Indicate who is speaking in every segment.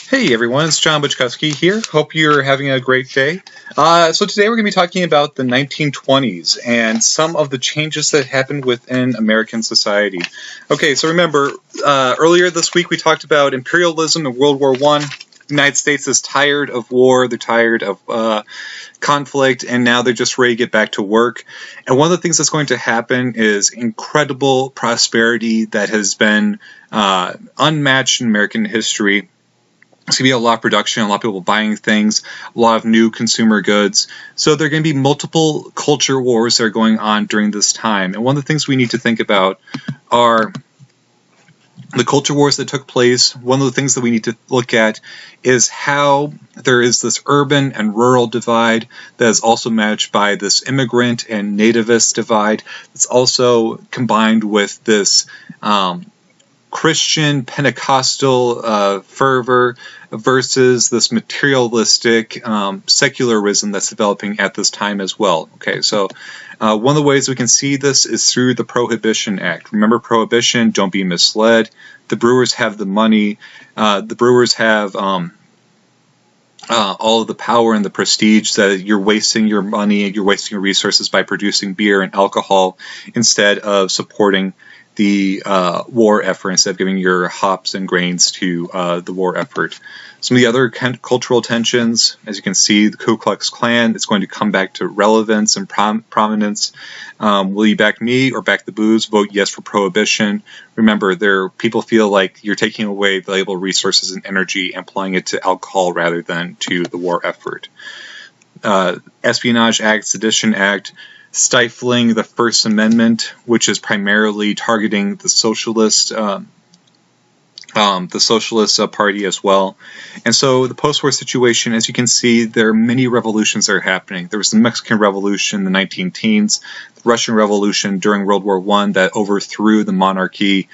Speaker 1: Hey everyone, it's John Buczkowski here. Hope you're having a great day. So today we're going to be talking about the 1920s and some of the changes that happened within American society. Okay, so remember, earlier this week we talked about imperialism and World War I. The United States is tired of war, they're tired of conflict, and now they're just ready to get back to work. And one of the things that's going to happen is incredible prosperity that has been unmatched in American history. It's going to be a lot of production, a lot of people buying things, a lot of new consumer goods. So there are going to be multiple culture wars that are going on during this time. And one of the things we need to think about are the culture wars that took place. One of the things that we need to look at is how there is this urban and rural divide that is also matched by this immigrant and nativist divide. It's also combined with this Christian Pentecostal fervor versus this materialistic secularism that's developing at this time as well. Okay, so one of the ways we can see this is through the Prohibition Act. Remember Prohibition, don't be misled. The brewers have the money. The brewers have all of the power and the prestige that you're wasting your money, you're wasting your resources by producing beer and alcohol instead of supporting the war effort, instead of giving your hops and grains to the war effort. Some of the other cultural tensions, as you can see, the Ku Klux Klan is going to come back to relevance and prominence. Will you back me or back the booze? Vote yes for prohibition. Remember, people feel like you're taking away valuable resources and energy and applying it to alcohol rather than to the war effort. Espionage Act, Sedition Act, stifling the First Amendment, which is primarily targeting the socialist party as well. And so the post-war situation, as you can see, there are many revolutions that are happening. There was the Mexican Revolution in the 19-teens, the Russian Revolution during World War I that overthrew the monarchy,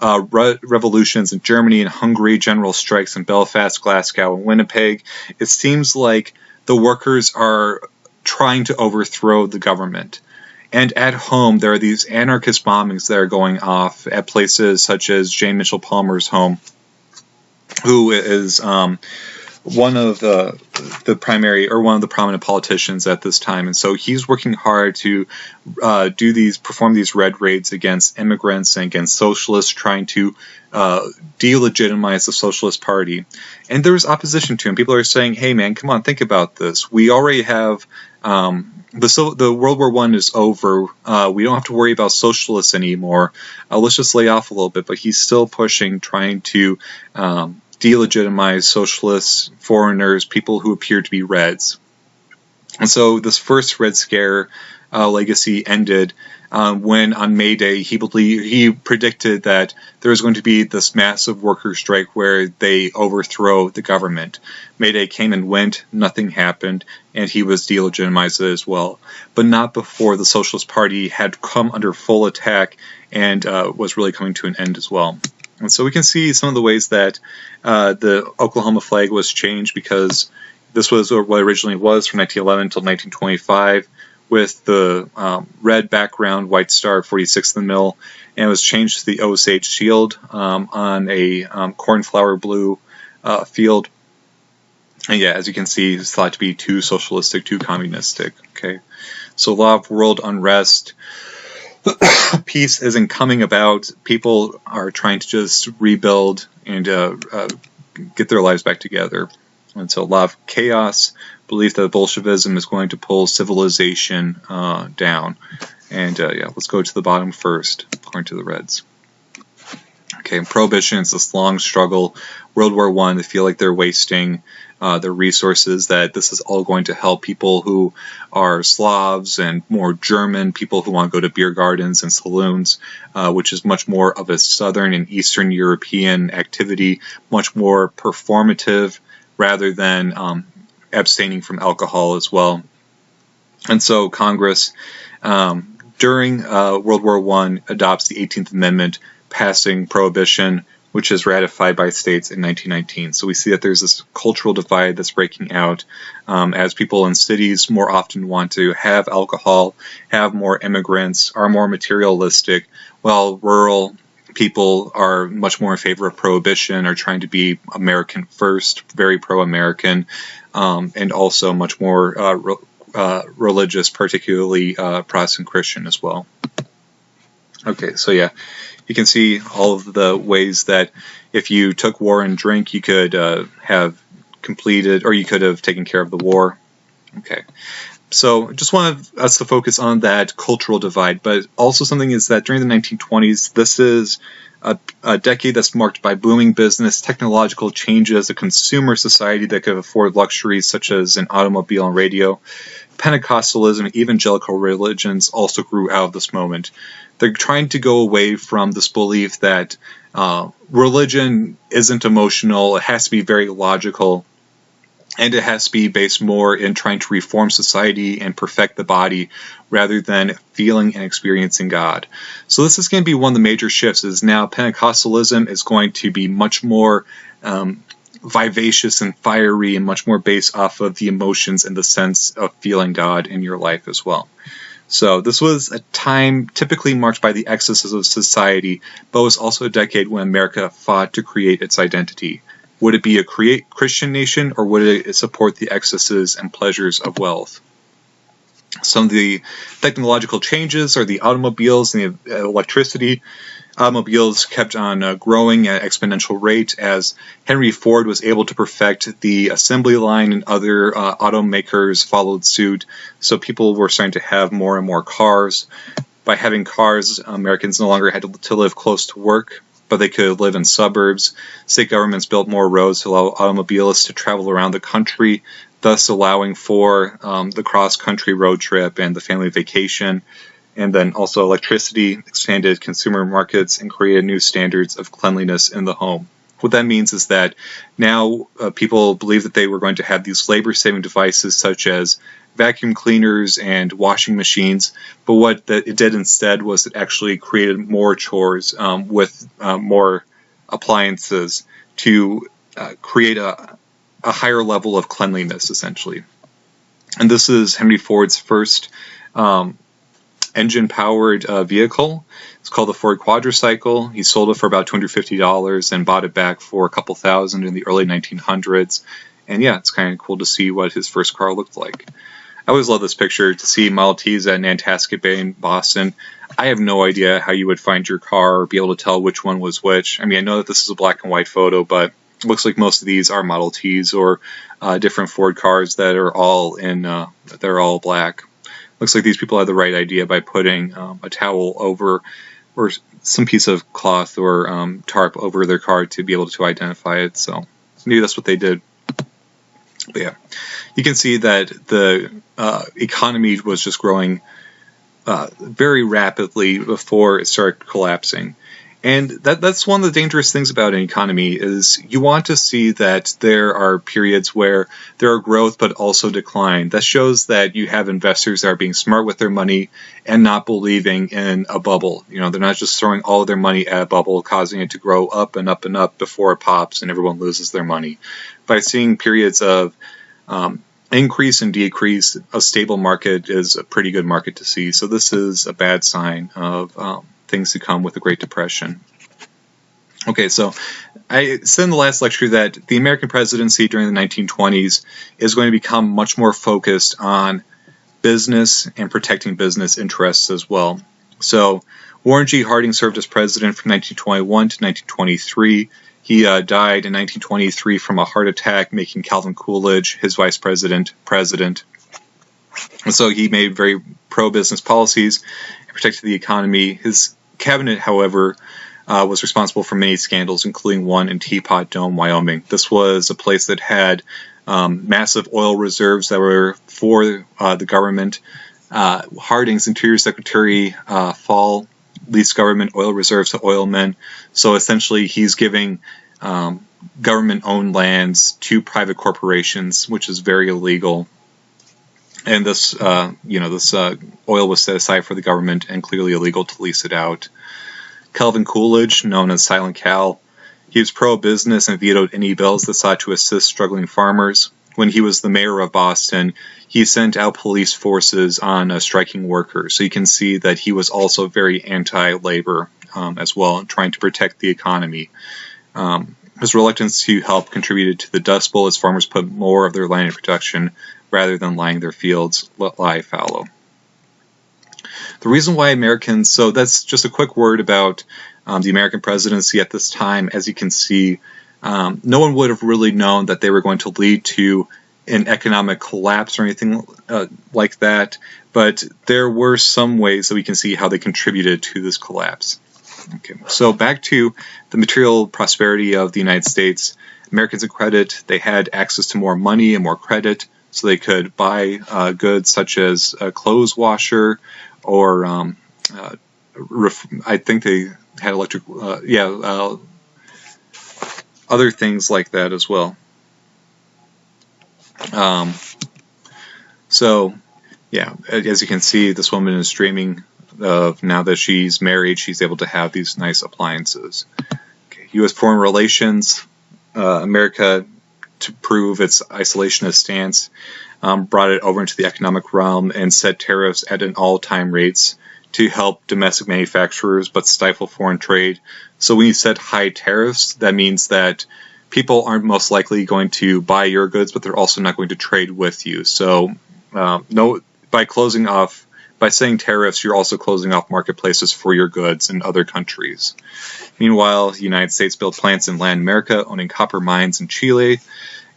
Speaker 1: revolutions in Germany and Hungary, general strikes in Belfast, Glasgow, and Winnipeg. It seems like the workers are trying to overthrow the government. And at home, there are these anarchist bombings that are going off at places such as Jane Mitchell Palmer's home, who is one of the primary or one of the prominent politicians at this time. And so he's working hard to perform these red raids against immigrants and against socialists, trying to delegitimize the Socialist Party. And there was opposition to him. People are saying, hey man, come on, think about this. We already have the World War I is over. We don't have to worry about socialists anymore. Let's just lay off a little bit. But he's still pushing, trying to delegitimize socialists, foreigners, people who appear to be Reds. And so this first Red Scare legacy ended when on May Day he predicted that there was going to be this massive worker strike where they overthrow the government. May Day came and went, nothing happened, and he was delegitimized as well. But not before the Socialist Party had come under full attack and was really coming to an end as well. And so we can see some of the ways that the Oklahoma flag was changed, because this was what it originally was from 1911 until 1925, with the red background, white star, 46th in the middle, and it was changed to the Osage shield on a cornflower blue field. And yeah, as you can see, it's thought to be too socialistic, too communistic. Okay, so a lot of world unrest. Peace isn't coming about. People are trying to just rebuild and get their lives back together. And so a lot of chaos, belief that Bolshevism is going to pull civilization down. And yeah, let's go to the bottom first, according to the Reds. Okay, Prohibition is this long struggle. World War I, they feel like they're wasting their resources, that this is all going to help people who are Slavs and more German, people who want to go to beer gardens and saloons, which is much more of a Southern and Eastern European activity, much more performative rather than abstaining from alcohol as well. And so Congress, during World War I, adopts the 18th Amendment, passing Prohibition, which is ratified by states in 1919. So we see that there's this cultural divide that's breaking out as people in cities more often want to have alcohol, have more immigrants, are more materialistic, while rural people are much more in favor of prohibition, are trying to be American first, very pro-American, and also much more religious, particularly Protestant Christian as well. Okay, so yeah, you can see all of the ways that if you took war and drink, you could have completed, or you could have taken care of the war. Okay, so just wanted us to focus on that cultural divide, but also something is that during the 1920s, this is a decade that's marked by booming business, technological changes, a consumer society that could afford luxuries such as an automobile and radio. Pentecostalism, evangelical religions also grew out of this moment. They're trying to go away from this belief that religion isn't emotional, it has to be very logical, and it has to be based more in trying to reform society and perfect the body rather than feeling and experiencing God. So this is going to be one of the major shifts, is now Pentecostalism is going to be much more vivacious and fiery and much more based off of the emotions and the sense of feeling God in your life as well. So this was a time typically marked by the excesses of society, but was also a decade when America fought to create its identity. Would it be a Christian nation, or would it support the excesses and pleasures of wealth? Some of the technological changes are the automobiles and the electricity. Automobiles kept on growing at an exponential rate as Henry Ford was able to perfect the assembly line, and other automakers followed suit. So people were starting to have more and more cars. By having cars, Americans no longer had to live close to work, but they could live in suburbs. State governments built more roads to allow automobilists to travel around the country, thus allowing for the cross-country road trip and the family vacation. And then also electricity expanded consumer markets and created new standards of cleanliness in the home. What that means is that now people believe that they were going to have these labor-saving devices such as vacuum cleaners and washing machines, but what it did instead was it actually created more chores with more appliances to create a higher level of cleanliness, essentially. And this is Henry Ford's first engine-powered vehicle. It's called the Ford Quadricycle. He sold it for about $250 and bought it back for a couple thousand in the early 1900s. And yeah, it's kind of cool to see what his first car looked like. I always love this picture, to see Model Ts at Nantasket Bay in Boston. I have no idea how you would find your car or be able to tell which one was which. I mean, I know that this is a black and white photo, but it looks like most of these are Model Ts or different Ford cars that are all they're all black. Looks like these people had the right idea by putting a towel over, or some piece of cloth or tarp over their car to be able to identify it. So maybe that's what they did. But yeah, you can see that the economy was just growing very rapidly before it started collapsing. And that's one of the dangerous things about an economy, is you want to see that there are periods where there are growth but also decline. That shows that you have investors that are being smart with their money and not believing in a bubble. You know, they're not just throwing all of their money at a bubble, causing it to grow up and up and up before it pops and everyone loses their money. By seeing periods of increase and decrease, a stable market is a pretty good market to see. So this is a bad sign of things to come with the Great Depression. Okay, so I said in the last lecture that the American presidency during the 1920s is going to become much more focused on business and protecting business interests as well. So Warren G. Harding served as president from 1921 to 1923. He died in 1923 from a heart attack, making Calvin Coolidge, his vice president, president. And so he made very pro-business policies and protected the economy. His cabinet, however, was responsible for many scandals, including one in Teapot Dome, Wyoming. This was a place that had massive oil reserves that were for the government. Harding's Interior Secretary Fall leased government oil reserves to oilmen. So essentially he's giving government-owned lands to private corporations, which is very illegal. And this, this oil was set aside for the government and clearly illegal to lease it out. Calvin Coolidge, known as Silent Cal, he was pro-business and vetoed any bills that sought to assist struggling farmers. When he was the mayor of Boston, he sent out police forces on striking workers. So you can see that he was also very anti-labor as well, trying to protect the economy. His reluctance to help contributed to the Dust Bowl as farmers put more of their land in production rather than lying their fields lie fallow. The reason why Americans, so that's just a quick word about the American presidency at this time. As you can see, no one would have really known that they were going to lead to an economic collapse or anything like that, but there were some ways that we can see how they contributed to this collapse. Okay, so back to the material prosperity of the United States. Americans in credit, they had access to more money and more credit, so they could buy goods such as a clothes washer, or I think they had electric, other things like that as well. So, yeah, as you can see, this woman is dreaming of, now that she's married, she's able to have these nice appliances. Okay. U.S. foreign relations, America, to prove its isolationist stance, brought it over into the economic realm and set tariffs at an all-time rates to help domestic manufacturers but stifle foreign trade. So when you set high tariffs, that means that people aren't most likely going to buy your goods, but they're also not going to trade with you. So by saying tariffs, you're also closing off marketplaces for your goods in other countries. Meanwhile, the United States built plants in Latin America, owning copper mines in Chile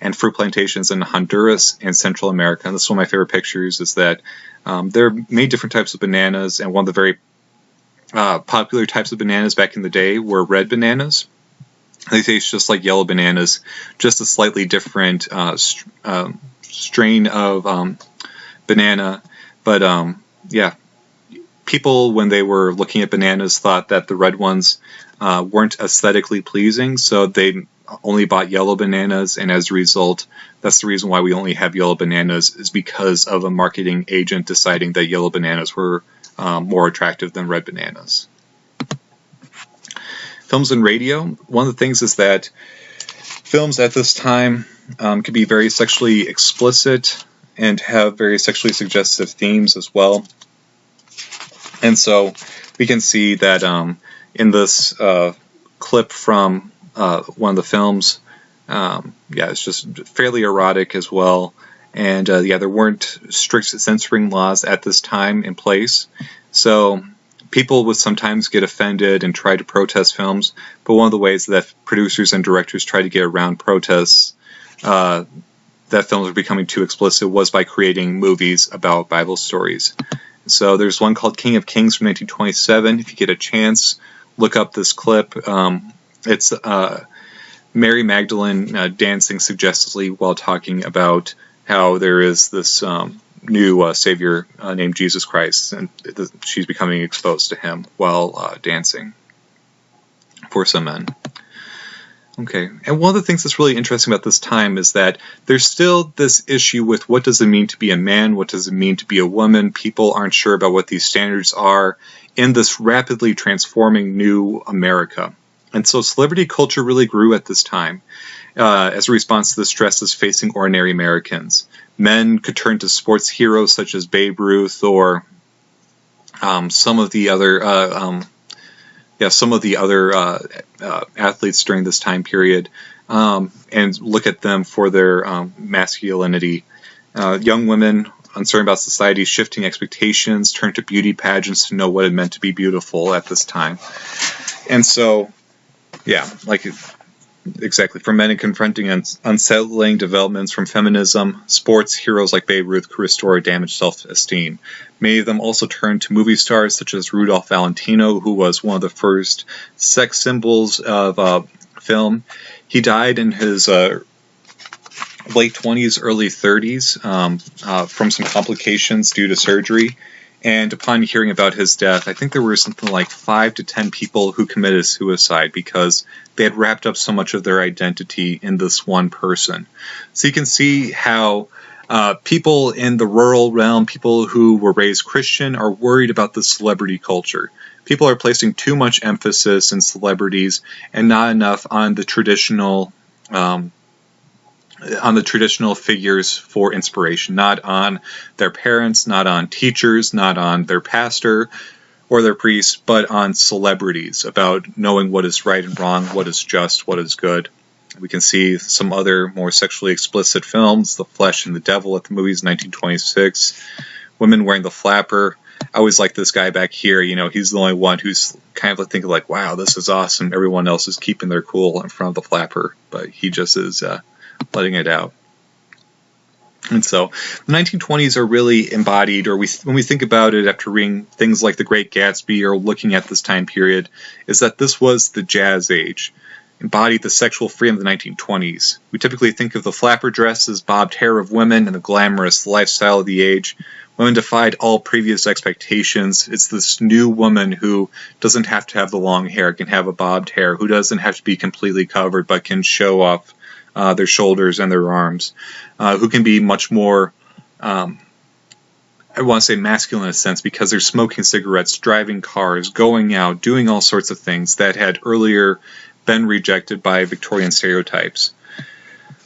Speaker 1: and fruit plantations in Honduras and Central America. And this is one of my favorite pictures, is that there are many different types of bananas, and one of the very popular types of bananas back in the day were red bananas. They taste just like yellow bananas, just a slightly different strain of banana. But yeah, people, when they were looking at bananas, thought that the red ones weren't aesthetically pleasing, so they only bought yellow bananas, and as a result, that's the reason why we only have yellow bananas, is because of a marketing agent deciding that yellow bananas were more attractive than red bananas. Films and radio. One of the things is that films at this time could be very sexually explicit and have very sexually suggestive themes as well. And so we can see that in this clip from one of the films, it's just fairly erotic as well. And there weren't strict censoring laws at this time in place. So people would sometimes get offended and try to protest films, but one of the ways that producers and directors try to get around protests that films are becoming too explicit was by creating movies about Bible stories. So there's one called King of Kings from 1927. If you get a chance, look up this clip. It's Mary Magdalene dancing suggestively while talking about how there is this new Savior named Jesus Christ, and she's becoming exposed to him while dancing for some men. Okay, and one of the things that's really interesting about this time is that there's still this issue with what does it mean to be a man, what does it mean to be a woman. People aren't sure about what these standards are in this rapidly transforming new America. And so celebrity culture really grew at this time as a response to the stresses facing ordinary Americans. Men could turn to sports heroes such as Babe Ruth or some of the other athletes during this time period, and look at them for their masculinity. Young women, uncertain about society's shifting expectations, turned to beauty pageants to know what it meant to be beautiful at this time. And so, exactly, for men in confronting unsettling developments from feminism, sports heroes like Babe Ruth could restore damaged self-esteem. Many of them also turned to movie stars such as Rudolph Valentino, who was one of the first sex symbols of film. He died in his late 20s, early 30s from some complications due to surgery. And upon hearing about his death, I think there were something like 5 to 10 people who committed suicide because they had wrapped up so much of their identity in this one person. So you can see how people in the rural realm, people who were raised Christian, are worried about the celebrity culture. People are placing too much emphasis in celebrities and not enough on the traditional figures for inspiration, not on their parents, not on teachers, not on their pastor, or their priests, but on celebrities, about knowing what is right and wrong, what is just, what is good. We can see some other more sexually explicit films, The Flesh and the Devil at the movies, 1926, women wearing the flapper. I always like this guy back here, he's the only one who's kind of thinking like, wow, this is awesome. Everyone else is keeping their cool in front of the flapper, but he just is letting it out. And so the 1920s are really embodied, or when we think about it after reading things like The Great Gatsby or looking at this time period, is that this was the jazz age, embodied the sexual freedom of the 1920s. We typically think of the flapper dress as bobbed hair of women and the glamorous lifestyle of the age. Women defied all previous expectations. It's this new woman who doesn't have to have the long hair, can have a bobbed hair, who doesn't have to be completely covered, but can show off their shoulders and their arms, who can be much more, I want to say masculine in a sense, because they're smoking cigarettes, driving cars, going out, doing all sorts of things that had earlier been rejected by Victorian stereotypes.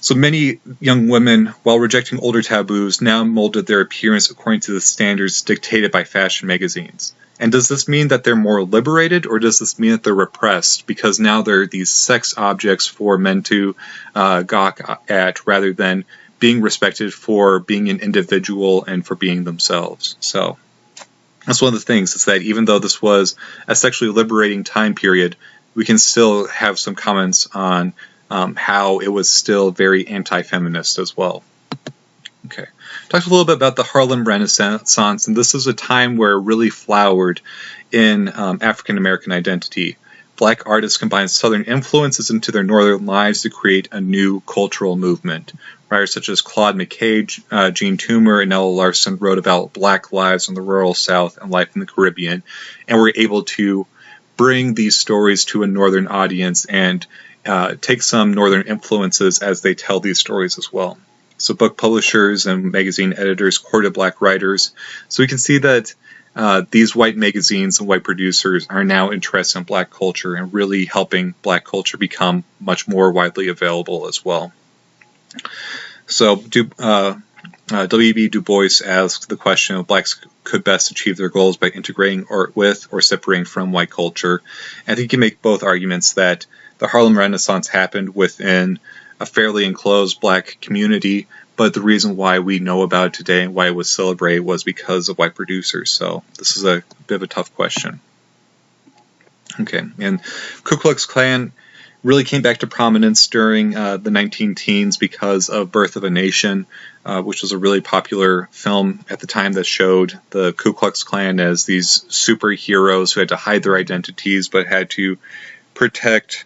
Speaker 1: So many young women, while rejecting older taboos, now molded their appearance according to the standards dictated by fashion magazines. And does this mean that they're more liberated, or does this mean that they're repressed because now they're these sex objects for men to gawk at, rather than being respected for being an individual and for being themselves? So that's one of the things, is that even though this was a sexually liberating time period, we can still have some comments on how it was still very anti-feminist as well. Okay. Talked a little bit about the Harlem Renaissance, and this is a time where it really flowered in African American identity. Black artists combined Southern influences into their Northern lives to create a new cultural movement. Writers such as Claude McKay, Jean Toomer, and Ella Larson wrote about Black lives in the rural South and life in the Caribbean, and were able to bring these stories to a Northern audience and take some Northern influences as they tell these stories as well. So book publishers and magazine editors courted Black writers. So we can see that these white magazines and white producers are now interested in Black culture and really helping Black culture become much more widely available as well. So W.E.B. Du Bois asked the question of Blacks could best achieve their goals by integrating with or separating from white culture. And I think you can make both arguments that the Harlem Renaissance happened within a fairly enclosed Black community, but the reason why we know about it today and why it was celebrated was because of white producers. So this is a bit of a tough question. Okay, and Ku Klux Klan really came back to prominence during the 19-teens because of Birth of a Nation, which was a really popular film at the time that showed the Ku Klux Klan as these superheroes who had to hide their identities but had to protect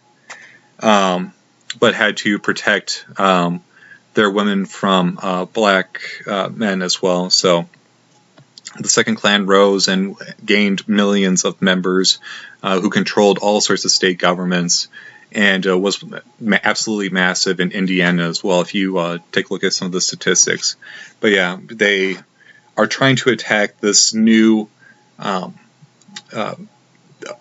Speaker 1: their women from Black men as well. So the Second Klan rose and gained millions of members who controlled all sorts of state governments, and was absolutely massive in Indiana as well, if you take a look at some of the statistics. But yeah, they are trying to attack this new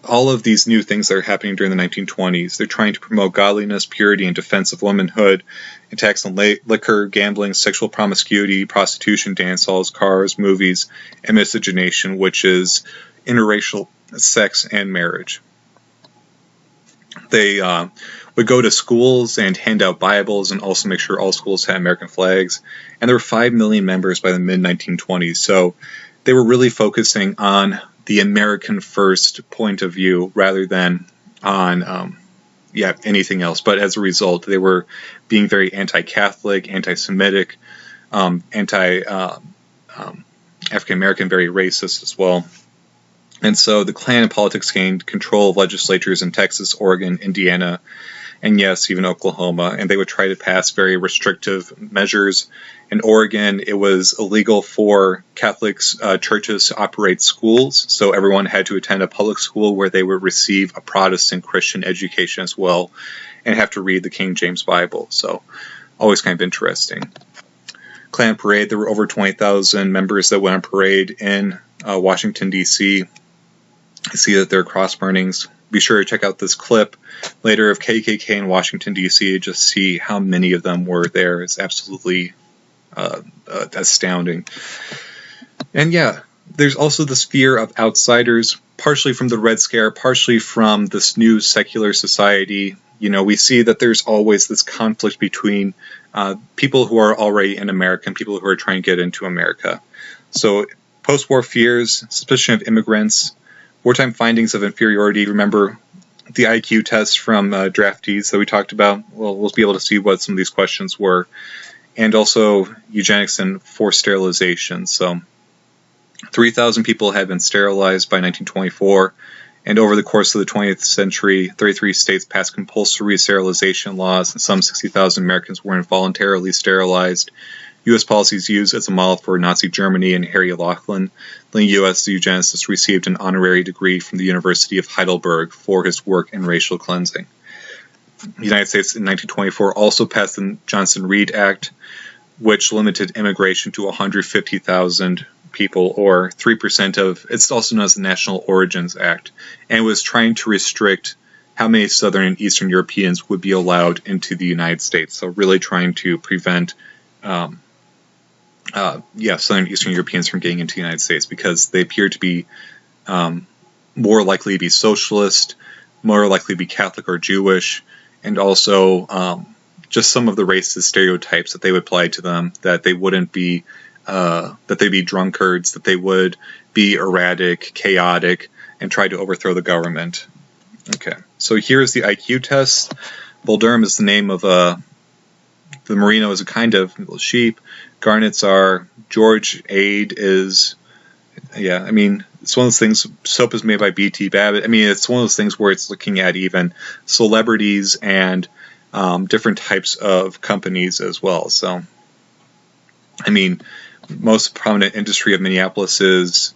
Speaker 1: all of these new things that are happening during the 1920s. They're trying to promote godliness, purity, and defense of womanhood, attacks on liquor, gambling, sexual promiscuity, prostitution, dance halls, cars, movies, and miscegenation, which is interracial sex and marriage. They would go to schools and hand out Bibles and also make sure all schools had American flags. And there were 5 million members by the mid-1920s. So they were really focusing on the American first point of view rather than on anything else. But as a result, they were being very anti-Catholic, anti-Semitic, anti-African-American, very racist as well. And so the Klan and politics gained control of legislatures in Texas, Oregon, Indiana, and yes, even Oklahoma. And they would try to pass very restrictive measures. In Oregon, it was illegal for Catholic churches to operate schools, so everyone had to attend a public school where they would receive a Protestant Christian education as well, and have to read the King James Bible. So always kind of interesting. Klan parade, there were over 20,000 members that went on parade in Washington, D.C. I see that there are cross burnings. Be sure to check out this clip later of KKK in Washington, D.C. Just see how many of them were there. It's absolutely astounding. And yeah, there's also this fear of outsiders. partially from the Red Scare, partially from this new secular society, we see that there's always this conflict between people who are already in America and people who are trying to get into America. So post-war fears, suspicion of immigrants, wartime findings of inferiority. Remember the IQ tests from draftees that we talked about? Well, we'll be able to see what some of these questions were. And also eugenics and forced sterilization. So 3,000 people had been sterilized by 1924. And over the course of the 20th century, 33 states passed compulsory sterilization laws, and some 60,000 Americans were involuntarily sterilized. U.S. policies used as a model for Nazi Germany, and Harry Laughlin, the U.S. eugenicist, received an honorary degree from the University of Heidelberg for his work in racial cleansing. The United States in 1924 also passed the Johnson-Reed Act, which limited immigration to 150,000 people, or 3% of, it's also known as the National Origins Act, and was trying to restrict how many Southern and Eastern Europeans would be allowed into the United States. So really trying to prevent Southern and Eastern Europeans from getting into the United States, because they appear to be more likely to be socialist, more likely to be Catholic or Jewish, and also just some of the racist stereotypes that they would apply to them, that they wouldn't be, that they'd be drunkards, that they would be erratic, chaotic, and try to overthrow the government. Okay, so here's the IQ test. Bull Durham is the name of the merino is a kind of sheep. Garnets are, George Ade is, it's one of those things, soap is made by B.T. Babbitt. It's one of those things where it's looking at even celebrities and different types of companies as well. So, most prominent industry of Minneapolis is,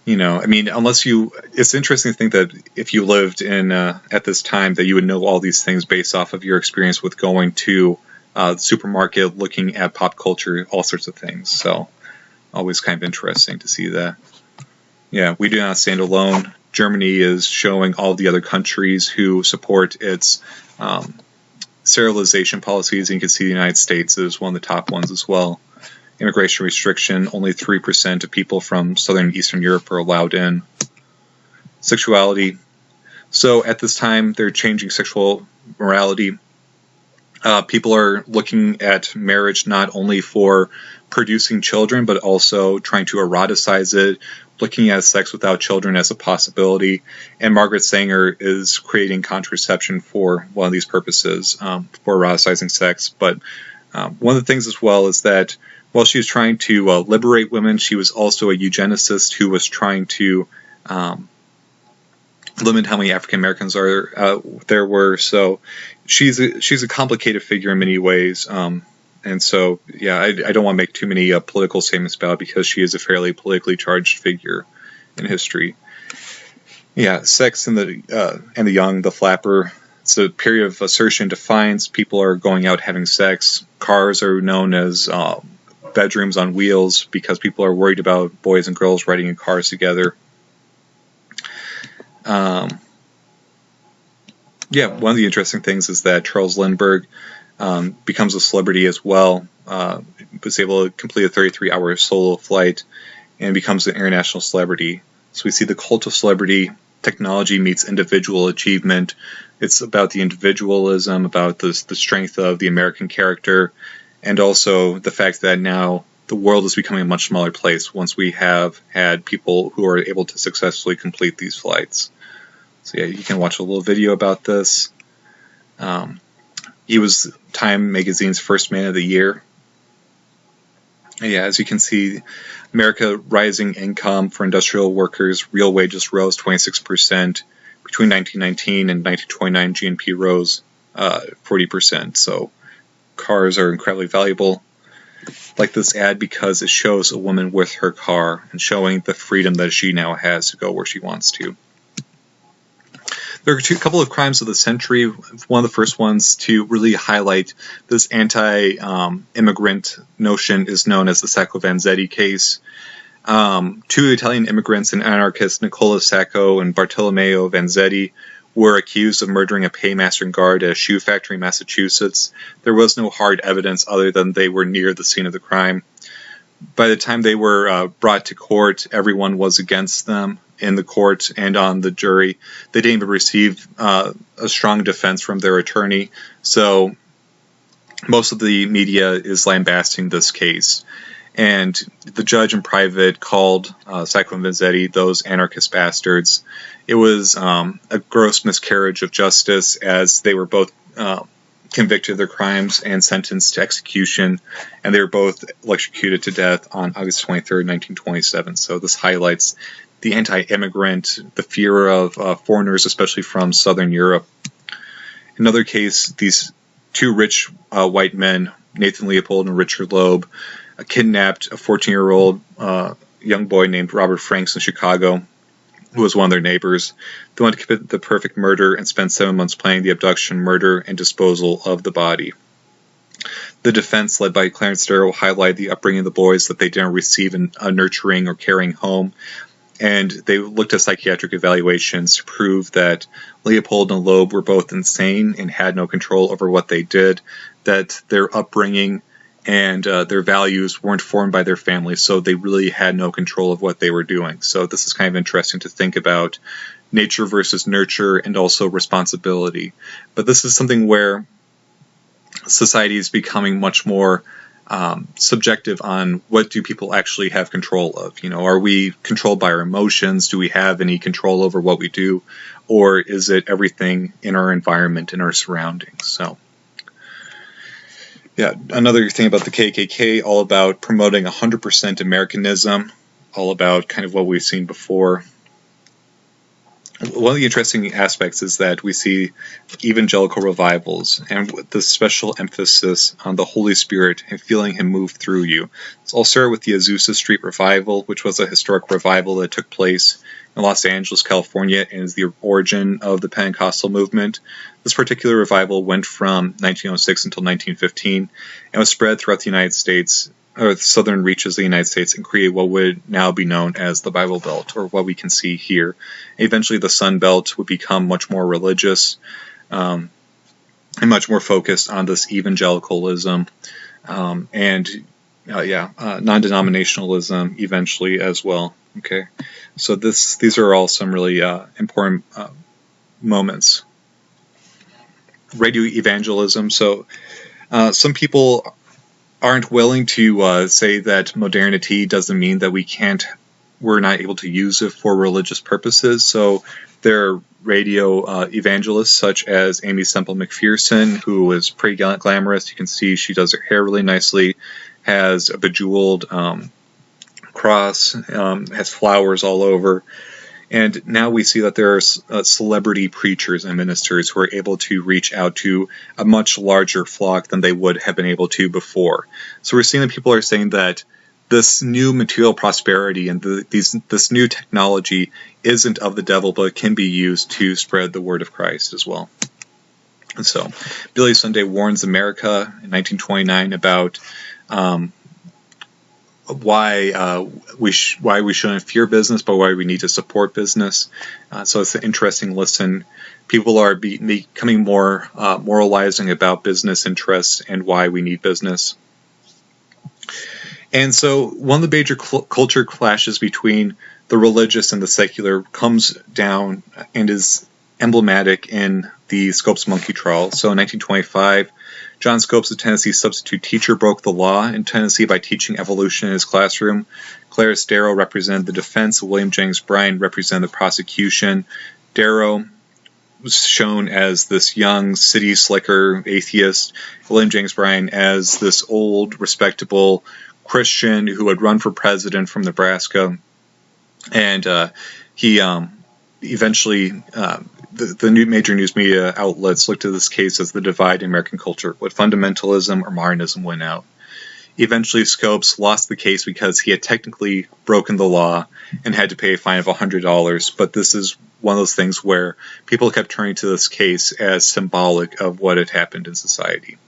Speaker 1: it's interesting to think that if you lived in, at this time, that you would know all these things based off of your experience with going to the supermarket, looking at pop culture, all sorts of things. So always kind of interesting to see that. Yeah, we do not stand alone. Germany is showing all the other countries who support its sterilization policies, and you can see the United States is one of the top ones as well. Immigration restriction, only 3% of people from Southern and Eastern Europe are allowed in. Sexuality. So at this time, they're changing sexual morality. People are looking at marriage not only for producing children, but also trying to eroticize it, looking at sex without children as a possibility. And Margaret Sanger is creating contraception for one of these purposes, for eroticizing sex. But one of the things as well is that while she was trying to liberate women, she was also a eugenicist who was trying to limit how many African Americans there were. So she's a complicated figure in many ways. And so, I don't want to make too many political statements about it, because she is a fairly politically charged figure in history. Yeah, sex and the young, the flapper. It's a period of assertion and defiance. People are going out having sex. Cars are known as bedrooms on wheels, because people are worried about boys and girls riding in cars together. One of the interesting things is that Charles Lindbergh becomes a celebrity as well. Was able to complete a 33-hour solo flight and becomes an international celebrity. So we see the cult of celebrity. Technology meets individual achievement. It's about the individualism, about the strength of the American character, and also the fact that now the world is becoming a much smaller place once we have had people who are able to successfully complete these flights. So you can watch a little video about this. He was Time Magazine's first man of the year. As you can see, America rising income for industrial workers. Real wages rose 26%. Between 1919 and 1929, GNP rose 40%. So cars are incredibly valuable. Like this ad because it shows a woman with her car and showing the freedom that she now has to go where she wants to. There are a couple of crimes of the century. One of the first ones to really highlight this anti-immigrant notion is known as the Sacco Vanzetti case. Two Italian immigrants and anarchists, Nicola Sacco and Bartolomeo Vanzetti, were accused of murdering a paymaster and guard at a shoe factory in Massachusetts. There was no hard evidence other than they were near the scene of the crime. By the time they were brought to court, everyone was against them, in the court and on the jury. They didn't even receive a strong defense from their attorney. So most of the media is lambasting this case. And the judge in private called Sacco and Vanzetti those anarchist bastards. It was a gross miscarriage of justice, as they were both convicted of their crimes and sentenced to execution, and they were both electrocuted to death on August 23rd, 1927. So this highlights the anti-immigrant, the fear of foreigners, especially from Southern Europe. Another case, these two rich white men, Nathan Leopold and Richard Loeb, kidnapped a 14-year-old young boy named Robert Franks in Chicago, who was one of their neighbors. They wanted to commit the perfect murder and spent 7 months planning the abduction, murder, and disposal of the body. The defense, led by Clarence Darrow, highlighted the upbringing of the boys, that they didn't receive a nurturing or caring home. And they looked at psychiatric evaluations to prove that Leopold and Loeb were both insane and had no control over what they did, that their upbringing and their values weren't formed by their families, so they really had no control of what they were doing. So this is kind of interesting to think about nature versus nurture, and also responsibility. But this is something where society is becoming much more subjective on what do people actually have control of. You know, are we controlled by our emotions? Do we have any control over what we do? Or is it everything in our environment, in our surroundings? So yeah, another thing about the KKK, all about promoting 100% Americanism, all about kind of what we've seen before. One of the interesting aspects is that we see evangelical revivals, and with this special emphasis on the Holy Spirit and feeling Him move through you. So I'll start with the Azusa Street Revival, which was a historic revival that took place in Los Angeles, California, and is the origin of the Pentecostal movement. This particular revival went from 1906 until 1915 and was spread throughout the United States, or the southern reaches of the United States, and created what would now be known as the Bible Belt, or what we can see here. Eventually the Sun Belt would become much more religious and much more focused on this evangelicalism and non-denominationalism eventually as well. Okay, so these are all some really important moments. Radio evangelism. So some people aren't willing to say that modernity doesn't mean that we're not able to use it for religious purposes. So there are radio evangelists such as Amy Semple McPherson, who is pretty glamorous. You can see she does her hair really nicely, has a bejeweled cross, has flowers all over. And now we see that there are celebrity preachers and ministers who are able to reach out to a much larger flock than they would have been able to before. So we're seeing that people are saying that this new material prosperity and this new technology isn't of the devil, but can be used to spread the word of Christ as well. And so Billy Sunday warns America in 1929 about why we shouldn't fear business, but why we need to support business. So it's an interesting listen. People are becoming more moralizing about business interests and why we need business. And so one of the major culture clashes between the religious and the secular comes down and is emblematic in the Scopes monkey trial. So in 1925, John Scopes, a Tennessee substitute teacher, broke the law in Tennessee by teaching evolution in his classroom. Clarence Darrow represented the defense. William Jennings Bryan represented the prosecution. Darrow was shown as this young city slicker atheist. William Jennings Bryan as this old, respectable Christian who had run for president from Nebraska. And he eventually... The new major news media outlets looked at this case as the divide in American culture. Would fundamentalism or modernism win out? Eventually, Scopes lost the case because he had technically broken the law and had to pay a fine of $100. But this is one of those things where people kept turning to this case as symbolic of what had happened in society.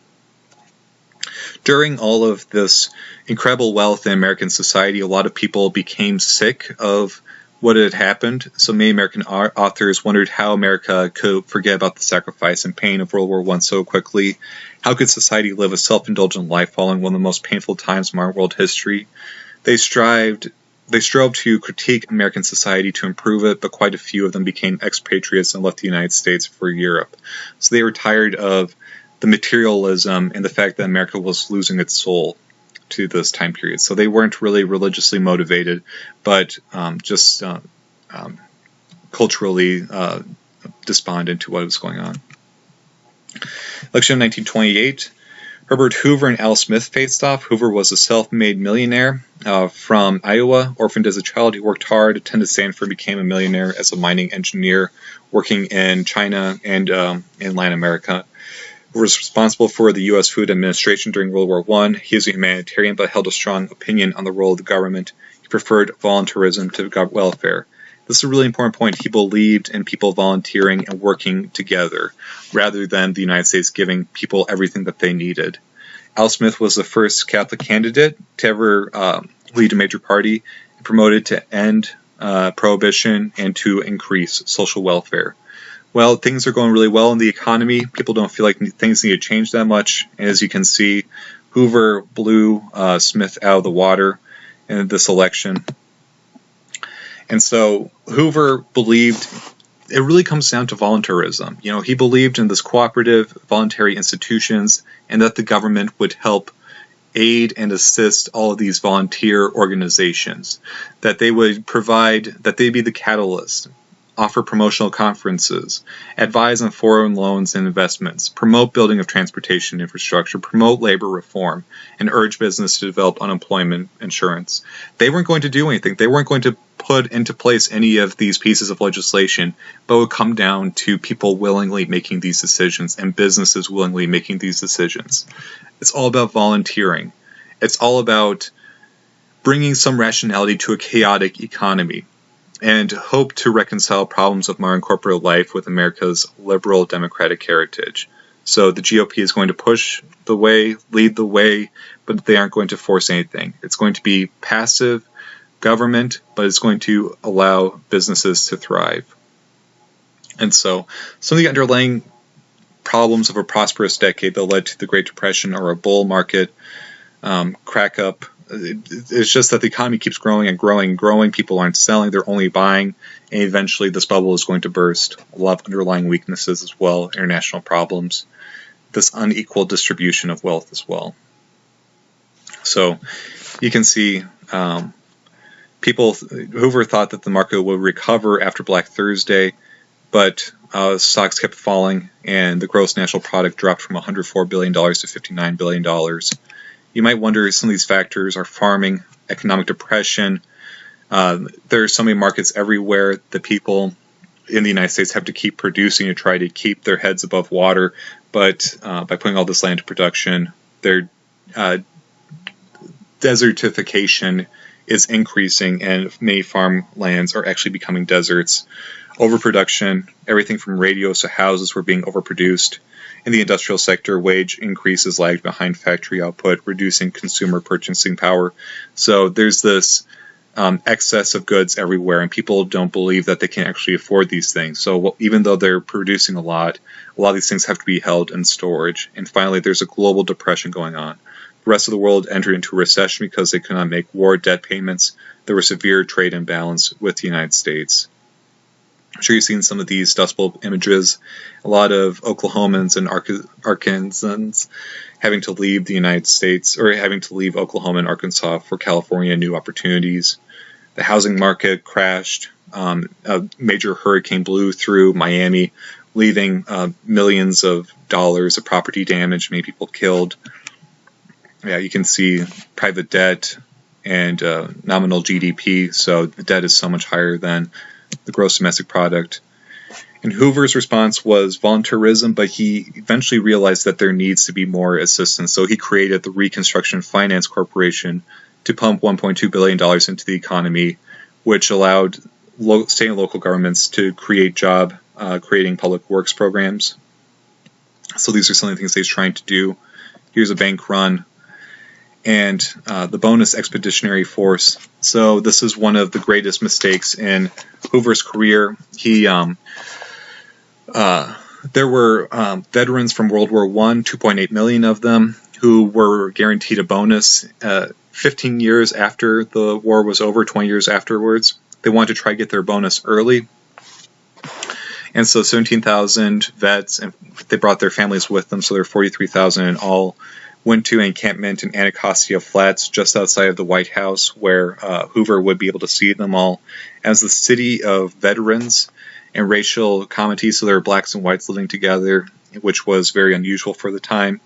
Speaker 1: During all of this incredible wealth in American society, a lot of people became sick of what had happened. So many American authors wondered how America could forget about the sacrifice and pain of World War I so quickly. How could society live a self-indulgent life following one of the most painful times in our world history? They strived they strove to critique American society to improve it, but quite a few of them became expatriates and left the United States for Europe. So they were tired of the materialism and the fact that America was losing its soul to this time period. So they weren't really religiously motivated, but just culturally despondent to what was going on. Election of 1928. Herbert Hoover and Al Smith faced off. Hoover was a self-made millionaire from Iowa. Orphaned as a child, he worked hard, attended Stanford, became a millionaire as a mining engineer working in China and in Latin America. Hoover was responsible for the U.S. Food Administration during World War I. He was a humanitarian but held a strong opinion on the role of the government. He preferred voluntarism to welfare. This is a really important point. He believed in people volunteering and working together rather than the United States giving people everything that they needed. Al Smith was the first Catholic candidate to ever lead a major party and promoted to end prohibition and to increase social welfare. Well, things are going really well in the economy. People don't feel like things need to change that much. And as you can see, Hoover blew Smith out of the water in this election. And so Hoover believed it really comes down to voluntarism. You know, he believed in this cooperative, voluntary institutions and that the government would help aid and assist all of these volunteer organizations, that they would provide, that they'd be the catalyst, offer promotional conferences, advise on foreign loans and investments, promote building of transportation infrastructure, promote labor reform, and urge business to develop unemployment insurance. They weren't going to do anything. They weren't going to put into place any of these pieces of legislation, but it would come down to people willingly making these decisions and businesses willingly making these decisions. It's all about volunteering. It's all about bringing some rationality to a chaotic economy and hope to reconcile problems of modern corporate life with America's liberal democratic heritage. So the GOP is going to push the way, lead the way, but they aren't going to force anything. It's going to be passive government, but it's going to allow businesses to thrive. And so some of the underlying problems of a prosperous decade that led to the Great Depression are a bull market, crack up. It's just that the economy keeps growing and growing and growing. People aren't selling, they're only buying, and eventually this bubble is going to burst. A lot of underlying weaknesses as well, international problems, this unequal distribution of wealth as well. So you can see Hoover thought that the market would recover after Black Thursday, but stocks kept falling and the gross national product dropped from $104 billion to $59 billion. You might wonder if some of these factors are farming, economic depression. There are so many markets everywhere that people in the United States have to keep producing to try to keep their heads above water. But by putting all this land to production, their desertification is increasing and many farmlands are actually becoming deserts. Overproduction, everything from radios to houses were being overproduced. In the industrial sector, wage increases lagged behind factory output, reducing consumer purchasing power. So there's this excess of goods everywhere, and people don't believe that they can actually afford these things. So even though they're producing a lot of these things have to be held in storage. And finally, there's a global depression going on. The rest of the world entered into a recession because they could not make war debt payments. There was severe trade imbalance with the United States. I'm sure you've seen some of these Dust Bowl images. A lot of Oklahomans and Arkansans having to leave the United States, or having to leave Oklahoma and Arkansas for California, new opportunities. The housing market crashed. A major hurricane blew through Miami, leaving millions of dollars of property damage, many people killed. Yeah, you can see private debt and nominal GDP, so the debt is so much higher than the gross domestic product. And Hoover's response was voluntarism, but he eventually realized that there needs to be more assistance. So he created the Reconstruction Finance Corporation to pump $1.2 billion into the economy, which allowed state and local governments to create job creating public works programs. So these are some of the things he's trying to do. Here's a bank run. And the Bonus Expeditionary Force. So this is one of the greatest mistakes in Hoover's career. There were veterans from World War I, 2.8 million of them, who were guaranteed a bonus 15 years after the war was over, 20 years afterwards. They wanted to try to get their bonus early. And so 17,000 vets, and they brought their families with them, so there were 43,000 in all, went to an encampment in Anacostia Flats, just outside of the White House, where Hoover would be able to see them all. As the city of veterans and racial comity, so there were blacks and whites living together, which was very unusual for the time.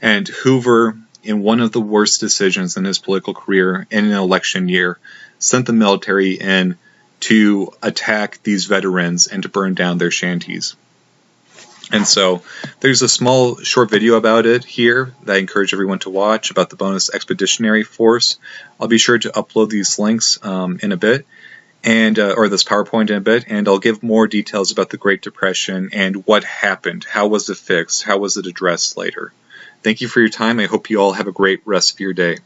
Speaker 1: And Hoover, in one of the worst decisions in his political career, in an election year, sent the military in to attack these veterans and to burn down their shanties. And so there's a small short video about it here that I encourage everyone to watch about the Bonus Expeditionary Force. I'll be sure to upload these links in a bit, and or this PowerPoint in a bit, and I'll give more details about the Great Depression and what happened, how was it fixed, how was it addressed later. Thank you for your time. I hope you all have a great rest of your day.